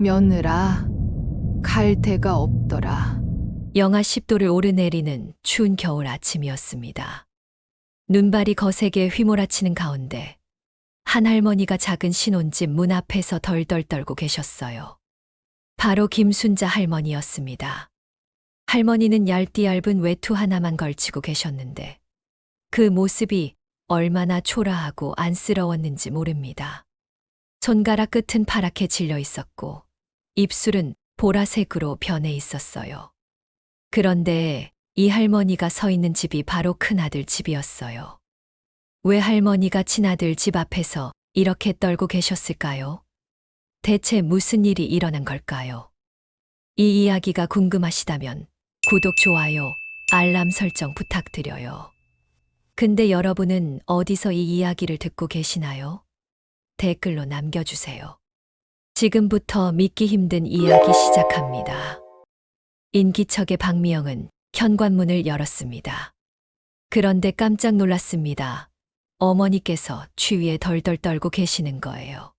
며느라, 갈 데가 없더라. 영하 10도를 오르내리는 추운 겨울 아침이었습니다. 눈발이 거세게 휘몰아치는 가운데 한 할머니가 작은 신혼집 문 앞에서 덜덜 떨고 계셨어요. 바로 김순자 할머니였습니다. 할머니는 얇디 얇은 외투 하나만 걸치고 계셨는데 그 모습이 얼마나 초라하고 안쓰러웠는지 모릅니다. 손가락 끝은 파랗게 질려 있었고 입술은 보라색으로 변해 있었어요. 그런데 이 할머니가 서 있는 집이 바로 큰아들 집이었어요. 왜 할머니가 친아들 집 앞에서 이렇게 떨고 계셨을까요? 대체 무슨 일이 일어난 걸까요? 이 이야기가 궁금하시다면 구독, 좋아요, 알람 설정 부탁드려요. 근데 여러분은 어디서 이 이야기를 듣고 계시나요? 댓글로 남겨주세요. 지금부터 믿기 힘든 이야기 시작합니다. 인기척의 박미영은 현관문을 열었습니다. 그런데 깜짝 놀랐습니다. 어머니께서 추위에 덜덜 떨고 계시는 거예요.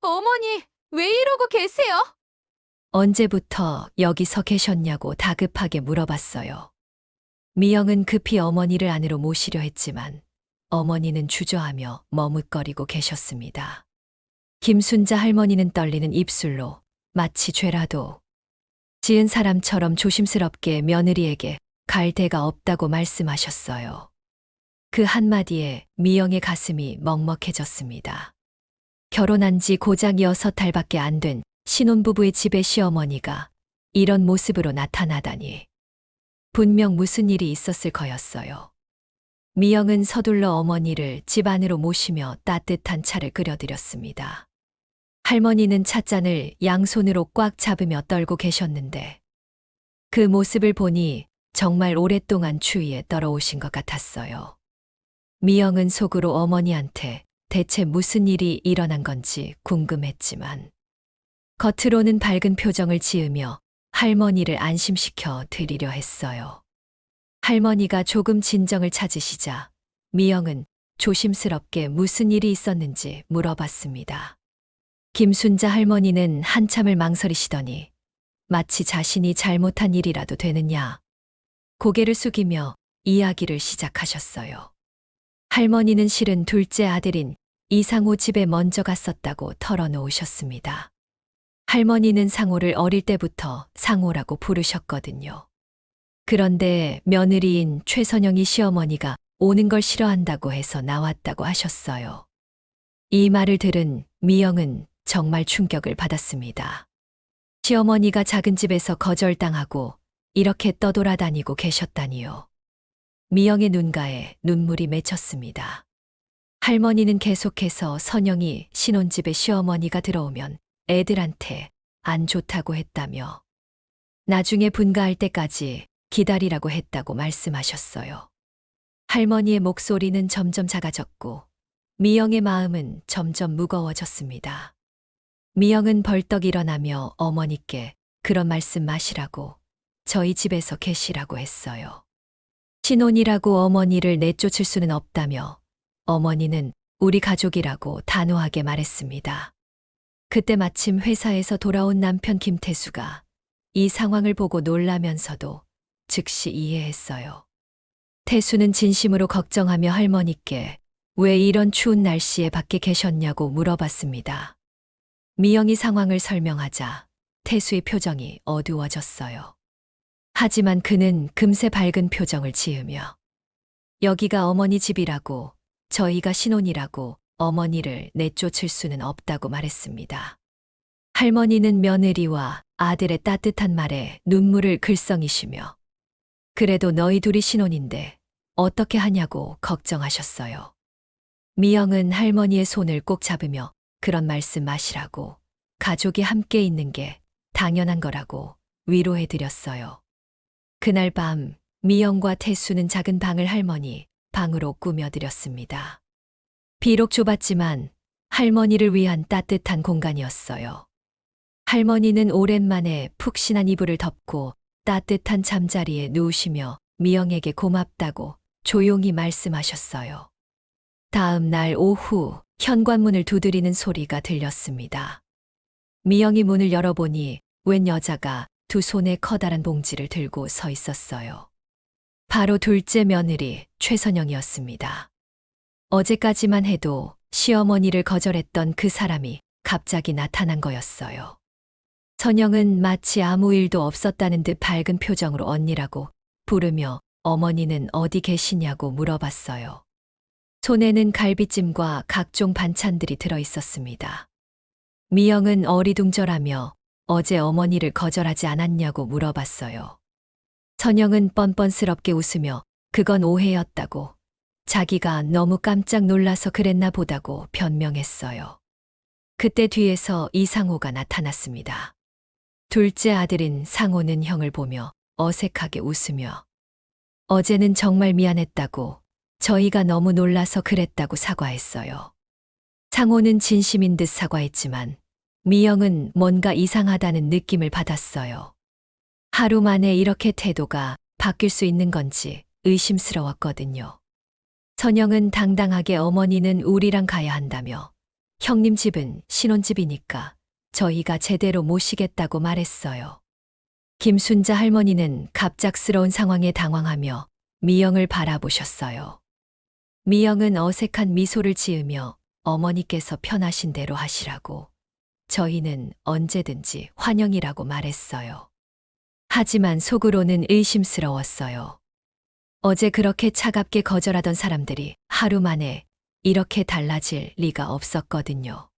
어머니, 왜 이러고 계세요? 언제부터 여기 서 계셨냐고 다급하게 물어봤어요. 미영은 급히 어머니를 안으로 모시려 했지만 어머니는 주저하며 머뭇거리고 계셨습니다. 김순자 할머니는 떨리는 입술로 마치 죄라도 지은 사람처럼 조심스럽게 며느리에게 갈 데가 없다고 말씀하셨어요. 그 한마디에 미영의 가슴이 먹먹해졌습니다. 결혼한 지 고작 6달밖에 안 된 신혼부부의 집에 시어머니가 이런 모습으로 나타나다니. 분명 무슨 일이 있었을 거였어요. 미영은 서둘러 어머니를 집 안으로 모시며 따뜻한 차를 끓여드렸습니다. 할머니는 찻잔을 양손으로 꽉 잡으며 떨고 계셨는데 그 모습을 보니 정말 오랫동안 추위에 떨어오신 것 같았어요. 미영은 속으로 어머니한테 대체 무슨 일이 일어난 건지 궁금했지만 겉으로는 밝은 표정을 지으며 할머니를 안심시켜 드리려 했어요. 할머니가 조금 진정을 찾으시자 미영은 조심스럽게 무슨 일이 있었는지 물어봤습니다. 김순자 할머니는 한참을 망설이시더니 마치 자신이 잘못한 일이라도 되느냐 고개를 숙이며 이야기를 시작하셨어요. 할머니는 실은 둘째 아들인 이상호 집에 먼저 갔었다고 털어놓으셨습니다. 할머니는 상호를 어릴 때부터 상호라고 부르셨거든요. 그런데 며느리인 최선영이 시어머니가 오는 걸 싫어한다고 해서 나왔다고 하셨어요. 이 말을 들은 미영은 정말 충격을 받았습니다. 시어머니가 작은 집에서 거절당하고 이렇게 떠돌아다니고 계셨다니요. 미영의 눈가에 눈물이 맺혔습니다. 할머니는 계속해서 선영이 신혼집에 시어머니가 들어오면 애들한테 안 좋다고 했다며 나중에 분가할 때까지 기다리라고 했다고 말씀하셨어요. 할머니의 목소리는 점점 작아졌고 미영의 마음은 점점 무거워졌습니다. 미영은 벌떡 일어나며 어머니께 그런 말씀 마시라고 저희 집에서 계시라고 했어요. 신혼이라고 어머니를 내쫓을 수는 없다며 어머니는 우리 가족이라고 단호하게 말했습니다. 그때 마침 회사에서 돌아온 남편 김태수가 이 상황을 보고 놀라면서도 즉시 이해했어요. 태수는 진심으로 걱정하며 할머니께 왜 이런 추운 날씨에 밖에 계셨냐고 물어봤습니다. 미영이 상황을 설명하자 태수의 표정이 어두워졌어요. 하지만 그는 금세 밝은 표정을 지으며 여기가 어머니 집이라고 저희가 신혼이라고 어머니를 내쫓을 수는 없다고 말했습니다. 할머니는 며느리와 아들의 따뜻한 말에 눈물을 글썽이시며 그래도 너희 둘이 신혼인데 어떻게 하냐고 걱정하셨어요. 미영은 할머니의 손을 꼭 잡으며 그런 말씀 마시라고 가족이 함께 있는 게 당연한 거라고 위로해드렸어요. 그날 밤 미영과 태수는 작은 방을 할머니 방으로 꾸며드렸습니다. 비록 좁았지만 할머니를 위한 따뜻한 공간이었어요. 할머니는 오랜만에 푹신한 이불을 덮고 따뜻한 잠자리에 누우시며 미영에게 고맙다고 조용히 말씀하셨어요. 다음 날 오후 현관문을 두드리는 소리가 들렸습니다. 미영이 문을 열어보니 웬 여자가 두 손에 커다란 봉지를 들고 서 있었어요. 바로 둘째 며느리 최선영이었습니다. 어제까지만 해도 시어머니를 거절했던 그 사람이 갑자기 나타난 거였어요. 선영은 마치 아무 일도 없었다는 듯 밝은 표정으로 언니라고 부르며 어머니는 어디 계시냐고 물어봤어요. 손에는 갈비찜과 각종 반찬들이 들어 있었습니다. 미영은 어리둥절하며 어제 어머니를 거절하지 않았냐고 물어봤어요. 선영은 뻔뻔스럽게 웃으며 그건 오해였다고, 자기가 너무 깜짝 놀라서 그랬나 보다고 변명했어요. 그때 뒤에서 이상호가 나타났습니다. 둘째 아들인 상호는 형을 보며 어색하게 웃으며 어제는 정말 미안했다고, 저희가 너무 놀라서 그랬다고 사과했어요. 상호는 진심인 듯 사과했지만 미영은 뭔가 이상하다는 느낌을 받았어요. 하루 만에 이렇게 태도가 바뀔 수 있는 건지 의심스러웠거든요. 선영은 당당하게 어머니는 우리랑 가야 한다며 형님 집은 신혼집이니까 저희가 제대로 모시겠다고 말했어요. 김순자 할머니는 갑작스러운 상황에 당황하며 미영을 바라보셨어요. 미영은 어색한 미소를 지으며 어머니께서 편하신 대로 하시라고, 저희는 언제든지 환영이라고 말했어요. 하지만 속으로는 의심스러웠어요. 어제 그렇게 차갑게 거절하던 사람들이 하루 만에 이렇게 달라질 리가 없었거든요.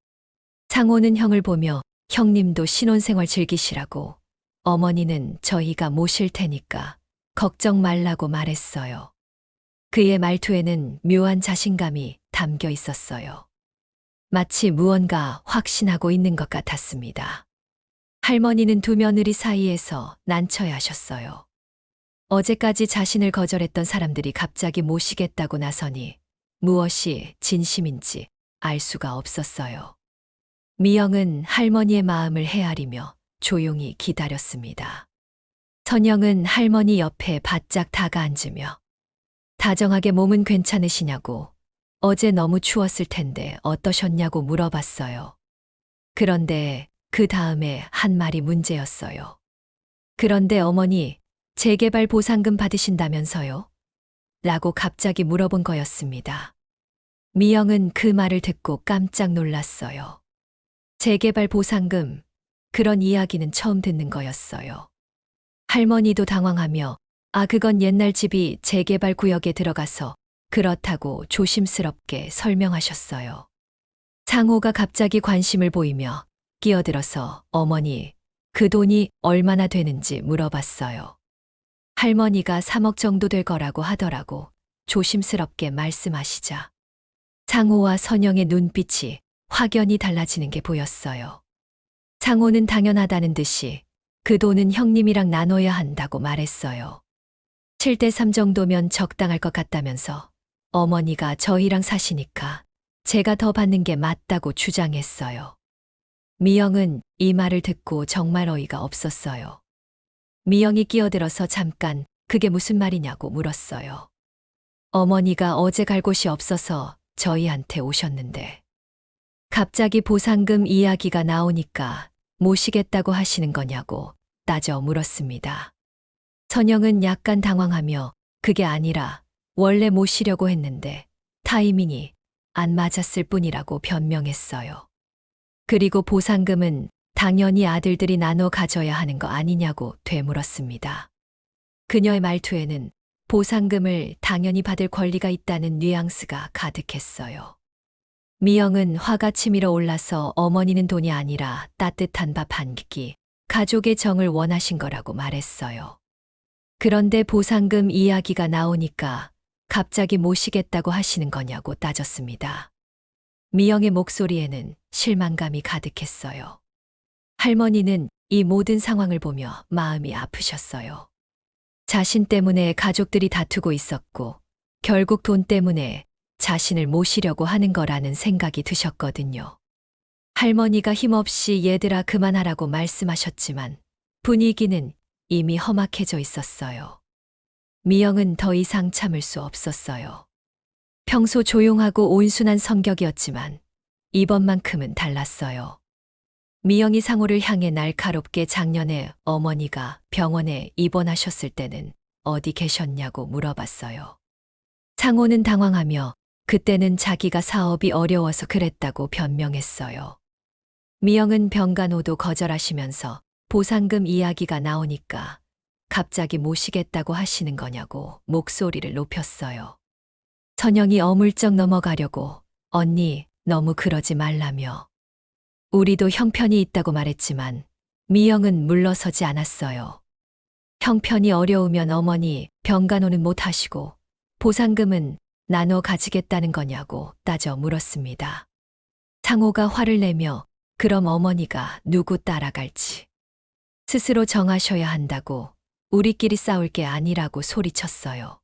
상호는 형을 보며 형님도 신혼생활 즐기시라고, 어머니는 저희가 모실 테니까 걱정 말라고 말했어요. 그의 말투에는 묘한 자신감이 담겨 있었어요. 마치 무언가 확신하고 있는 것 같았습니다. 할머니는 두 며느리 사이에서 난처해 하셨어요. 어제까지 자신을 거절했던 사람들이 갑자기 모시겠다고 나서니 무엇이 진심인지 알 수가 없었어요. 미영은 할머니의 마음을 헤아리며 조용히 기다렸습니다. 선영은 할머니 옆에 바짝 다가앉으며 다정하게 몸은 괜찮으시냐고, 어제 너무 추웠을 텐데 어떠셨냐고 물어봤어요. 그런데 그 다음에 한 말이 문제였어요. 그런데 어머니, 재개발 보상금 받으신다면서요? 라고 갑자기 물어본 거였습니다. 미영은 그 말을 듣고 깜짝 놀랐어요. 재개발 보상금, 그런 이야기는 처음 듣는 거였어요. 할머니도 당황하며 그건 옛날 집이 재개발 구역에 들어가서 그렇다고 조심스럽게 설명하셨어요. 상호가 갑자기 관심을 보이며 끼어들어서 어머니, 그 돈이 얼마나 되는지 물어봤어요. 할머니가 3억 정도 될 거라고 하더라고 조심스럽게 말씀하시자 상호와 선영의 눈빛이 확연히 달라지는 게 보였어요. 상호는 당연하다는 듯이 그 돈은 형님이랑 나눠야 한다고 말했어요. 7대3 정도면 적당할 것 같다면서 어머니가 저희랑 사시니까 제가 더 받는 게 맞다고 주장했어요. 미영은 이 말을 듣고 정말 어이가 없었어요. 미영이 끼어들어서 잠깐 그게 무슨 말이냐고 물었어요. 어머니가 어제 갈 곳이 없어서 저희한테 오셨는데 갑자기 보상금 이야기가 나오니까 모시겠다고 하시는 거냐고 따져 물었습니다. 선영은 약간 당황하며 그게 아니라 원래 모시려고 했는데 타이밍이 안 맞았을 뿐이라고 변명했어요. 그리고 보상금은 당연히 아들들이 나눠 가져야 하는 거 아니냐고 되물었습니다. 그녀의 말투에는 보상금을 당연히 받을 권리가 있다는 뉘앙스가 가득했어요. 미영은 화가 치밀어 올라서 어머니는 돈이 아니라 따뜻한 밥 한 끼, 가족의 정을 원하신 거라고 말했어요. 그런데 보상금 이야기가 나오니까 갑자기 모시겠다고 하시는 거냐고 따졌습니다. 미영의 목소리에는 실망감이 가득했어요. 할머니는 이 모든 상황을 보며 마음이 아프셨어요. 자신 때문에 가족들이 다투고 있었고 결국 돈 때문에 자신을 모시려고 하는 거라는 생각이 드셨거든요. 할머니가 힘없이 얘들아 그만하라고 말씀하셨지만 분위기는 이미 험악해져 있었어요. 미영은 더 이상 참을 수 없었어요. 평소 조용하고 온순한 성격이었지만 이번만큼은 달랐어요. 미영이 상호를 향해 날카롭게 작년에 어머니가 병원에 입원하셨을 때는 어디 계셨냐고 물어봤어요. 상호는 당황하며 그때는 자기가 사업이 어려워서 그랬다고 변명했어요. 미영은 병간호도 거절하시면서 보상금 이야기가 나오니까 갑자기 모시겠다고 하시는 거냐고 목소리를 높였어요. 선영이 어물쩍 넘어가려고 언니 너무 그러지 말라며 우리도 형편이 있다고 말했지만 미영은 물러서지 않았어요. 형편이 어려우면 어머니 병간호는 못 하시고 보상금은 나눠 가지겠다는 거냐고 따져 물었습니다. 상호가 화를 내며 그럼 어머니가 누구 따라갈지 스스로 정하셔야 한다고 우리끼리 싸울 게 아니라고 소리쳤어요.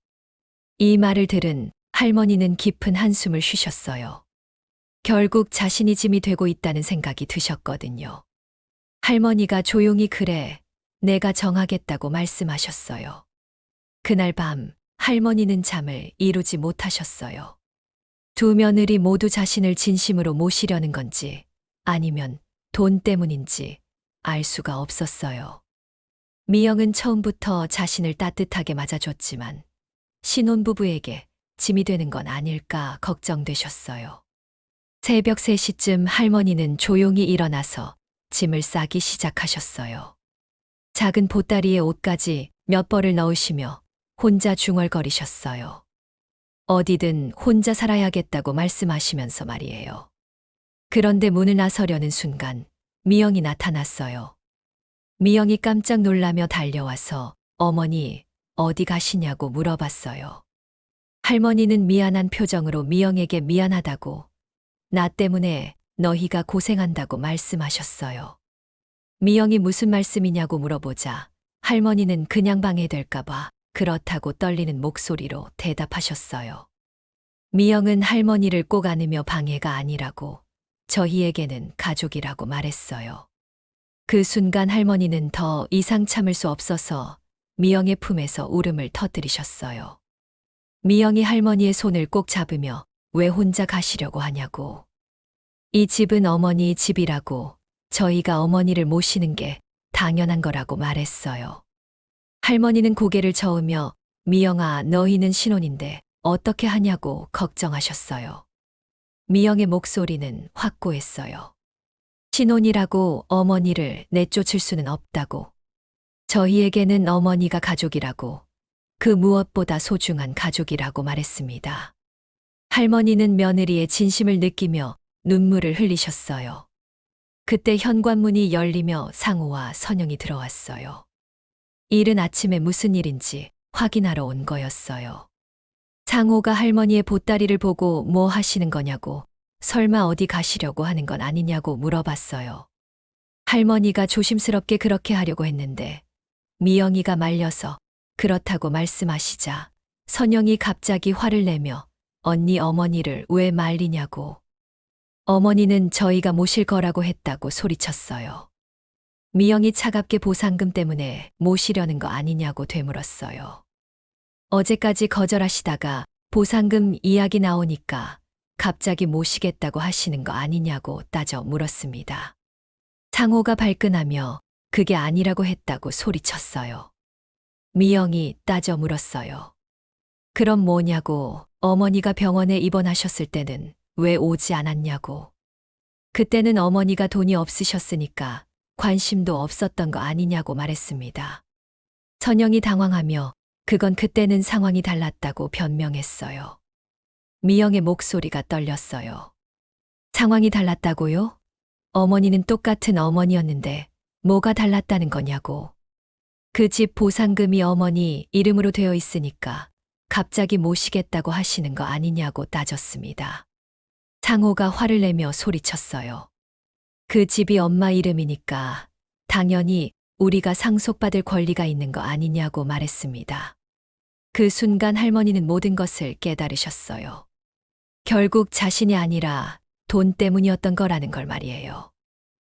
이 말을 들은 할머니는 깊은 한숨을 쉬셨어요. 결국 자신이 짐이 되고 있다는 생각이 드셨거든요. 할머니가 조용히 그래, 내가 정하겠다고 말씀하셨어요. 그날 밤 할머니는 잠을 이루지 못하셨어요. 두 며느리 모두 자신을 진심으로 모시려는 건지 아니면 돈 때문인지 알 수가 없었어요. 미영은 처음부터 자신을 따뜻하게 맞아줬지만 신혼부부에게 짐이 되는 건 아닐까 걱정되셨어요. 새벽 3시쯤 할머니는 조용히 일어나서 짐을 싸기 시작하셨어요. 작은 보따리에 옷까지 몇 벌을 넣으시며 혼자 중얼거리셨어요. 어디든 혼자 살아야겠다고 말씀하시면서 말이에요. 그런데 문을 나서려는 순간 미영이 나타났어요. 미영이 깜짝 놀라며 달려와서 어머니 어디 가시냐고 물어봤어요. 할머니는 미안한 표정으로 미영에게 미안하다고 나 때문에 너희가 고생한다고 말씀하셨어요. 미영이 무슨 말씀이냐고 물어보자 할머니는 그냥 방해될까봐 그렇다고 떨리는 목소리로 대답하셨어요. 미영은 할머니를 꼭 안으며 방해가 아니라고 저희에게는 가족이라고 말했어요. 그 순간 할머니는 더 이상 참을 수 없어서 미영의 품에서 울음을 터뜨리셨어요. 미영이 할머니의 손을 꼭 잡으며 왜 혼자 가시려고 하냐고. 이 집은 어머니 집이라고 저희가 어머니를 모시는 게 당연한 거라고 말했어요. 할머니는 고개를 저으며 미영아 너희는 신혼인데 어떻게 하냐고 걱정하셨어요. 미영의 목소리는 확고했어요. 신혼이라고 어머니를 내쫓을 수는 없다고. 저희에게는 어머니가 가족이라고 그 무엇보다 소중한 가족이라고 말했습니다. 할머니는 며느리의 진심을 느끼며 눈물을 흘리셨어요. 그때 현관문이 열리며 상호와 선영이 들어왔어요. 이른 아침에 무슨 일인지 확인하러 온 거였어요. 상호가 할머니의 보따리를 보고 뭐 하시는 거냐고 설마 어디 가시려고 하는 건 아니냐고 물어봤어요. 할머니가 조심스럽게 그렇게 하려고 했는데 미영이가 말려서 그렇다고 말씀하시자 선영이 갑자기 화를 내며 언니 어머니를 왜 말리냐고. 어머니는 저희가 모실 거라고 했다고 소리쳤어요. 미영이 차갑게 보상금 때문에 모시려는 거 아니냐고 되물었어요. 어제까지 거절하시다가 보상금 이야기 나오니까 갑자기 모시겠다고 하시는 거 아니냐고 따져 물었습니다. 상호가 발끈하며 그게 아니라고 했다고 소리쳤어요. 미영이 따져 물었어요. 그럼 뭐냐고 어머니가 병원에 입원하셨을 때는 왜 오지 않았냐고. 그때는 어머니가 돈이 없으셨으니까 관심도 없었던 거 아니냐고 말했습니다. 선영이 당황하며 그건 그때는 상황이 달랐다고 변명했어요. 미영의 목소리가 떨렸어요. 상황이 달랐다고요? 어머니는 똑같은 어머니였는데 뭐가 달랐다는 거냐고. 그 집 보상금이 어머니 이름으로 되어 있으니까 갑자기 모시겠다고 하시는 거 아니냐고 따졌습니다. 상호가 화를 내며 소리쳤어요. 그 집이 엄마 이름이니까 당연히 우리가 상속받을 권리가 있는 거 아니냐고 말했습니다. 그 순간 할머니는 모든 것을 깨달으셨어요. 결국 자신이 아니라 돈 때문이었던 거라는 걸 말이에요.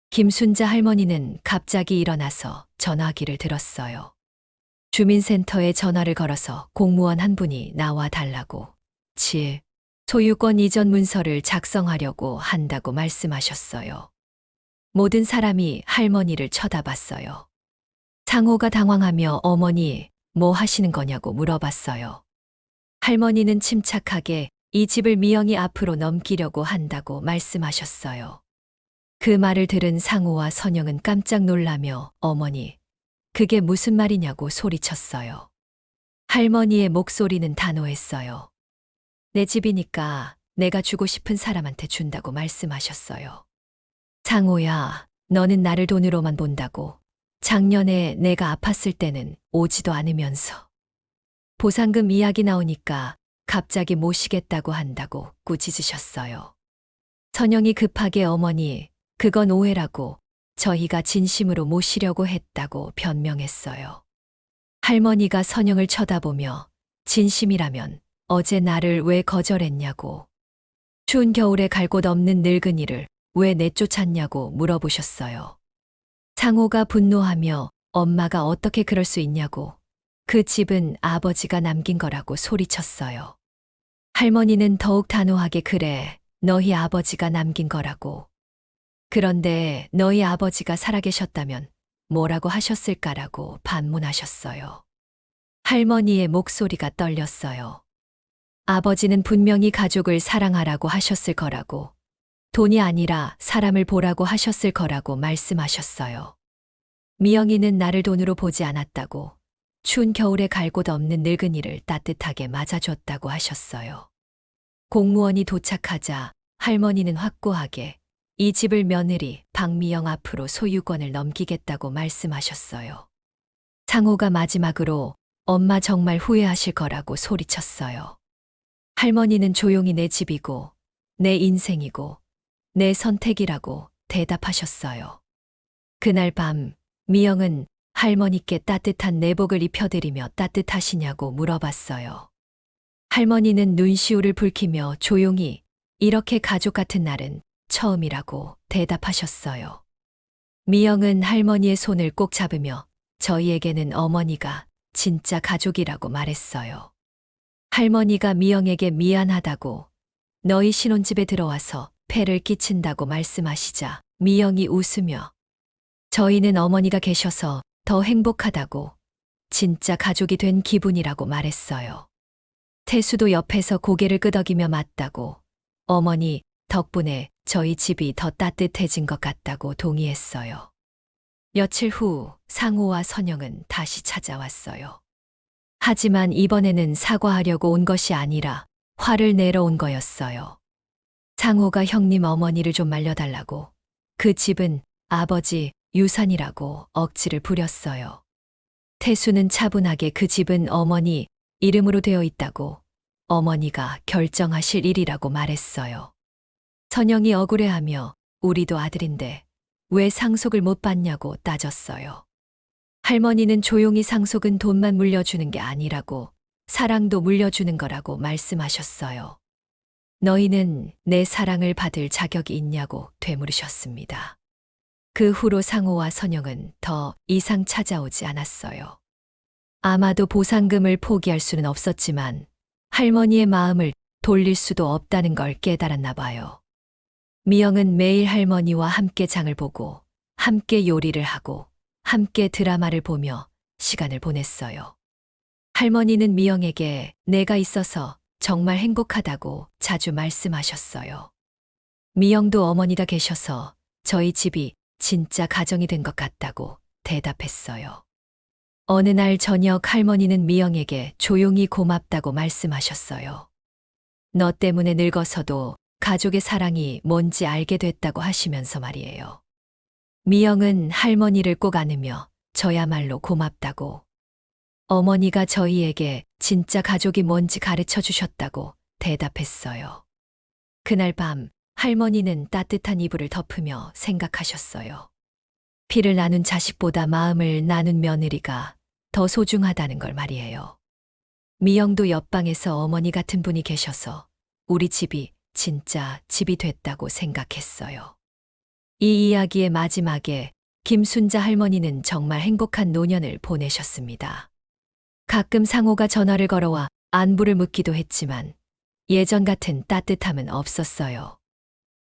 김순자 할머니는 갑자기 일어나서 전화기를 들었어요. 주민센터에 전화를 걸어서 공무원 한 분이 나와 달라고 소유권 이전 문서를 작성하려고 한다고 말씀하셨어요. 모든 사람이 할머니를 쳐다봤어요. 상호가 당황하며 어머니, 뭐 하시는 거냐고 물어봤어요. 할머니는 침착하게 이 집을 미영이 앞으로 넘기려고 한다고 말씀하셨어요. 그 말을 들은 상호와 선영은 깜짝 놀라며 어머니, 그게 무슨 말이냐고 소리쳤어요. 할머니의 목소리는 단호했어요. 내 집이니까 내가 주고 싶은 사람한테 준다고 말씀하셨어요. 상호야, 너는 나를 돈으로만 본다고. 작년에 내가 아팠을 때는 오지도 않으면서. 보상금 이야기 나오니까 갑자기 모시겠다고 한다고 꾸짖으셨어요. 선영이 급하게 어머니, 그건 오해라고 저희가 진심으로 모시려고 했다고 변명했어요. 할머니가 선영을 쳐다보며 진심이라면 어제 나를 왜 거절했냐고. 추운 겨울에 갈 곳 없는 늙은이를 왜 내쫓았냐고 물어보셨어요. 상호가 분노하며 엄마가 어떻게 그럴 수 있냐고. 그 집은 아버지가 남긴 거라고 소리쳤어요. 할머니는 더욱 단호하게 그래, 너희 아버지가 남긴 거라고. 그런데 너희 아버지가 살아계셨다면 뭐라고 하셨을까라고 반문하셨어요. 할머니의 목소리가 떨렸어요. 아버지는 분명히 가족을 사랑하라고 하셨을 거라고, 돈이 아니라 사람을 보라고 하셨을 거라고 말씀하셨어요. 미영이는 나를 돈으로 보지 않았다고, 추운 겨울에 갈 곳 없는 늙은이를 따뜻하게 맞아줬다고 하셨어요. 공무원이 도착하자 할머니는 확고하게 이 집을 며느리 박미영 앞으로 소유권을 넘기겠다고 말씀하셨어요. 상호가 마지막으로 엄마 정말 후회하실 거라고 소리쳤어요. 할머니는 조용히 내 집이고 내 인생이고 내 선택이라고 대답하셨어요. 그날 밤 미영은 할머니께 따뜻한 내복을 입혀드리며 따뜻하시냐고 물어봤어요. 할머니는 눈시울을 붉히며 조용히 이렇게 가족 같은 날은 처음이라고 대답하셨어요. 미영은 할머니의 손을 꼭 잡으며 저희에게는 어머니가 진짜 가족이라고 말했어요. 할머니가 미영에게 미안하다고, 너희 신혼집에 들어와서 폐를 끼친다고 말씀하시자 미영이 웃으며 저희는 어머니가 계셔서 더 행복하다고, 진짜 가족이 된 기분이라고 말했어요. 태수도 옆에서 고개를 끄덕이며 맞다고, 어머니 덕분에 저희 집이 더 따뜻해진 것 같다고 동의했어요. 며칠 후 상호와 선영은 다시 찾아왔어요. 하지만 이번에는 사과하려고 온 것이 아니라 화를 내러 온 거였어요. 상호가 형님 어머니를 좀 말려달라고, 그 집은 아버지 유산이라고 억지를 부렸어요. 태수는 차분하게 그 집은 어머니 이름으로 되어 있다고, 어머니가 결정하실 일이라고 말했어요. 선영이 억울해하며 우리도 아들인데 왜 상속을 못 받냐고 따졌어요. 할머니는 조용히 상속은 돈만 물려주는 게 아니라고, 사랑도 물려주는 거라고 말씀하셨어요. 너희는 내 사랑을 받을 자격이 있냐고 되물으셨습니다. 그 후로 상호와 선영은 더 이상 찾아오지 않았어요. 아마도 보상금을 포기할 수는 없었지만 할머니의 마음을 돌릴 수도 없다는 걸 깨달았나 봐요. 미영은 매일 할머니와 함께 장을 보고 함께 요리를 하고 함께 드라마를 보며 시간을 보냈어요. 할머니는 미영에게 내가 있어서 정말 행복하다고 자주 말씀하셨어요. 미영도 어머니가 계셔서 저희 집이 진짜 가정이 된 것 같다고 대답했어요. 어느 날 저녁 할머니는 미영에게 조용히 고맙다고 말씀하셨어요. 너 때문에 늙어서도 가족의 사랑이 뭔지 알게 됐다고 하시면서 말이에요. 미영은 할머니를 꼭 안으며 저야말로 고맙다고, 어머니가 저희에게 진짜 가족이 뭔지 가르쳐 주셨다고 대답했어요. 그날 밤 할머니는 따뜻한 이불을 덮으며 생각하셨어요. 피를 나눈 자식보다 마음을 나눈 며느리가 더 소중하다는 걸 말이에요. 미영도 옆방에서 어머니 같은 분이 계셔서 우리 집이 진짜 집이 됐다고 생각했어요. 이 이야기의 마지막에 김순자 할머니는 정말 행복한 노년을 보내셨습니다. 가끔 상호가 전화를 걸어와 안부를 묻기도 했지만 예전 같은 따뜻함은 없었어요.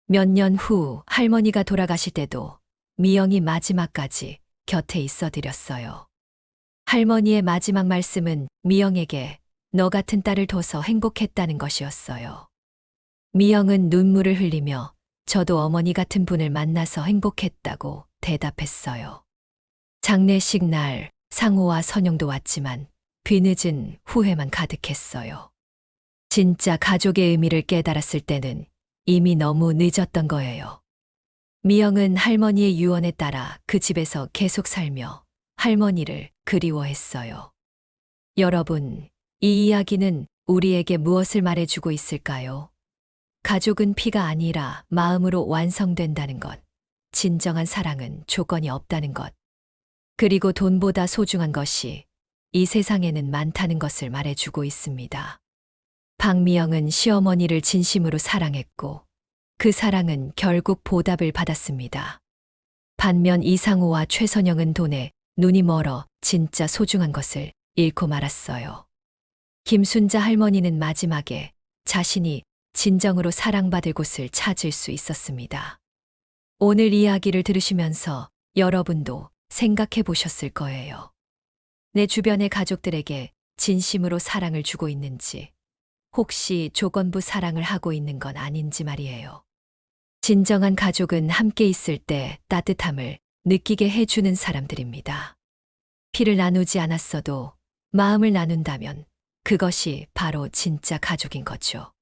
몇 년 후 할머니가 돌아가실 때도 미영이 마지막까지 곁에 있어 드렸어요. 할머니의 마지막 말씀은 미영에게 너 같은 딸을 둬서 행복했다는 것이었어요. 미영은 눈물을 흘리며 저도 어머니 같은 분을 만나서 행복했다고 대답했어요. 장례식 날 상호와 선영도 왔지만 뒤늦은 후회만 가득했어요. 진짜 가족의 의미를 깨달았을 때는 이미 너무 늦었던 거예요. 미영은 할머니의 유언에 따라 그 집에서 계속 살며 할머니를 그리워했어요. 여러분, 이 이야기는 우리에게 무엇을 말해주고 있을까요? 가족은 피가 아니라 마음으로 완성된다는 것, 진정한 사랑은 조건이 없다는 것, 그리고 돈보다 소중한 것이 이 세상에는 많다는 것을 말해주고 있습니다. 박미영은 시어머니를 진심으로 사랑했고 그 사랑은 결국 보답을 받았습니다. 반면 이상호와 최선영은 돈에 눈이 멀어 진짜 소중한 것을 잃고 말았어요. 김순자 할머니는 마지막에 자신이 진정으로 사랑받을 곳을 찾을 수 있었습니다. 오늘 이야기를 들으시면서 여러분도 생각해 보셨을 거예요. 내 주변의 가족들에게 진심으로 사랑을 주고 있는지, 혹시 조건부 사랑을 하고 있는 건 아닌지 말이에요. 진정한 가족은 함께 있을 때 따뜻함을 느끼게 해주는 사람들입니다. 피를 나누지 않았어도 마음을 나눈다면 그것이 바로 진짜 가족인 거죠.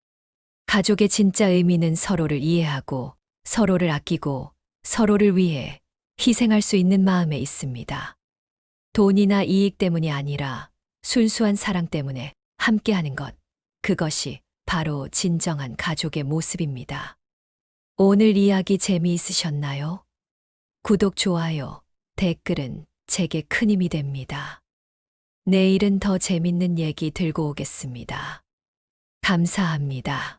가족의 진짜 의미는 서로를 이해하고 서로를 아끼고 서로를 위해 희생할 수 있는 마음에 있습니다. 돈이나 이익 때문이 아니라 순수한 사랑 때문에 함께하는 것, 그것이 바로 진정한 가족의 모습입니다. 오늘 이야기 재미있으셨나요? 구독, 좋아요, 댓글은 제게 큰 힘이 됩니다. 내일은 더 재밌는 얘기 들고 오겠습니다. 감사합니다.